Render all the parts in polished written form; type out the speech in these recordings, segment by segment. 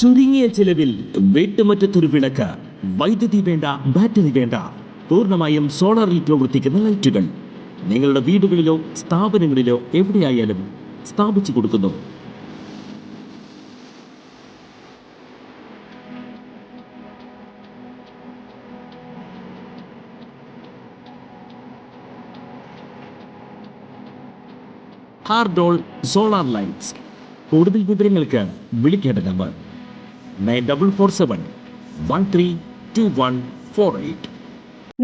ചുരുങ്ങിയ ചെലവിൽ വീട്ടുമുറ്റത്തൊരു വിളക്ക്, വൈദ്യുതി വേണ്ട, ബാറ്ററി വേണ്ട, പൂർണ്ണമായും സോളാറിൽ പ്രവർത്തിക്കുന്ന ലൈറ്റുകൾ നിങ്ങളുടെ വീടുകളിലോ സ്ഥാപനങ്ങളിലോ എവിടെയായാലും സ്ഥാപിച്ചു കൊടുക്കുന്നു. ഹാർഡോൾ സോളാർ ലൈറ്റ്സ്. കൂടുതൽ വിവരങ്ങൾക്ക് വിളിക്കേണ്ട നമ്പർ 9447132148.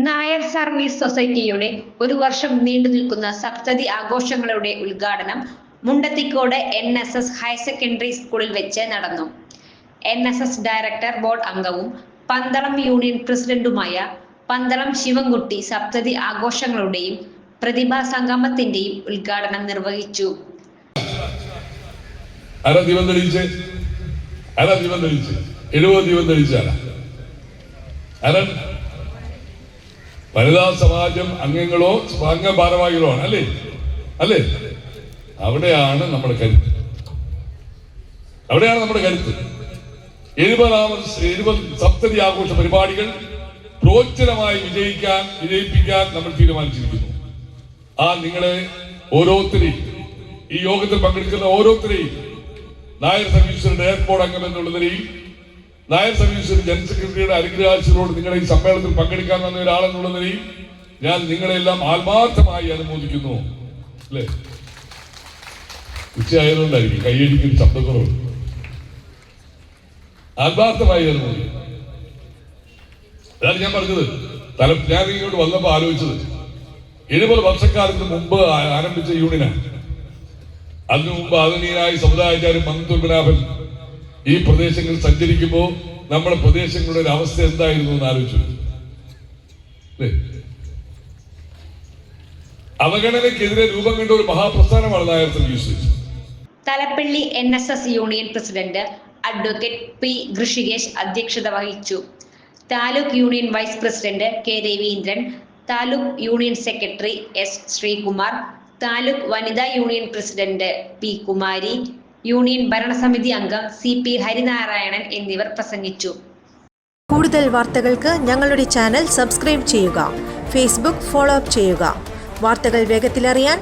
നായർ സർവീസ് സൊസൈറ്റിയുടെ ഒരു വർഷം നീണ്ടു നിൽക്കുന്ന സപ്തതി ആഘോഷങ്ങളുടെ ഉദ്ഘാടനം മുണ്ടത്തിക്കോട് NSS ഹയർ സെക്കൻഡറി സ്കൂളിൽ വെച്ച് നടന്നു. NSS ഡയറക്ടർ ബോർഡ് അംഗവും പന്തളം യൂണിയൻ പ്രസിഡന്റുമായ പന്തളം ശിവൻകുട്ടി സപ്തതി ആഘോഷങ്ങളുടെയും പ്രതിഭാ സംഗമത്തിന്റെയും ഉദ്ഘാടനം നിർവഹിച്ചു. വനിതാ സമാജം അംഗങ്ങളോ ഭാരവാഹികളോ ആണ് അല്ലേ അല്ലേ അവിടെയാണ് നമ്മുടെ കരുത്ത്. 70 സപ്തതി ആഘോഷ പരിപാടികൾ പ്രോജ്വലമായി വിജയിപ്പിക്കാൻ നമ്മൾ തീരുമാനിച്ചിരിക്കുന്നു. നിങ്ങളെ ഓരോരുത്തരെയും, ഈ യോഗത്തിൽ പങ്കെടുക്കുന്ന ഓരോരുത്തരെയും നായർ സർവീസിന്റെ ഡയറക്ടർ ബോർഡ് അംഗം എന്നുള്ള നിലയിൽ, നായർ സർവീസിന്റെ ജനറൽ സെക്രട്ടറിയുടെ അനുഗ്രഹാശികളോട് നിങ്ങളെ ഈ സമ്മേളനത്തിൽ പങ്കെടുക്കാൻ വന്ന ഒരാളെന്നുള്ള നിലയിൽ ഞാൻ നിങ്ങളെല്ലാം ആത്മാർത്ഥമായി അനുമോദിക്കുന്നു. അല്ലേ? ഉച്ചയായതുകൊണ്ടായിരിക്കും കൈയടിക്കൊരു ശബ്ദക്കുറവ്. ആത്മാർത്ഥമായി അനുമോദിക്കുന്നു. അതാണ് ഞാൻ പറഞ്ഞത്. ഞാൻ ഇങ്ങോട്ട് വന്നപ്പോ ആലോചിച്ചത് 70 വർഷക്കാലത്തിന് മുമ്പ് ആരംഭിച്ച യൂണിയനാണ്. അതിനു മുമ്പ് ആദരണീയനായ സമുദായാചാര്യൻ മന്ദുർബനാഭൻ ഈ പ്രദേശങ്ങളിൽ സഞ്ചരിക്കുമ്പോൾ നമ്മുടെ പ്രദേശങ്ങളുടെ ഒരു അവസ്ഥ എന്തായിരുന്നു എന്ന് ആലോചിച്ചു. അവഗണനയ്ക്കെതിരെ രൂപം കണ്ട ഒരു മഹാപ്രസ്ഥാനമാണ് Nair service. Thalappally NSS union president advocate P. Rishikesh അധ്യക്ഷത വഹിച്ചു. Taluk union vice president K. Raveendran, taluk union secretary S. Sreekumar, taluk വനിതാ union president P. Kumari, union ഭരണസമിതി അംഗം CP ഹരിനാരായണൻ എന്നിവർ പ്രസംഗിച്ചു. കൂടുതൽ വാർത്തകൾക്ക് ഞങ്ങളുടെ ചാനൽ സബ്സ്ക്രൈബ് ചെയ്യുക. ഫേസ്ബുക്ക് ഫോളോ അപ്പ് ചെയ്യുക. വാർത്തകൾ വേഗത്തിലറിയാൻ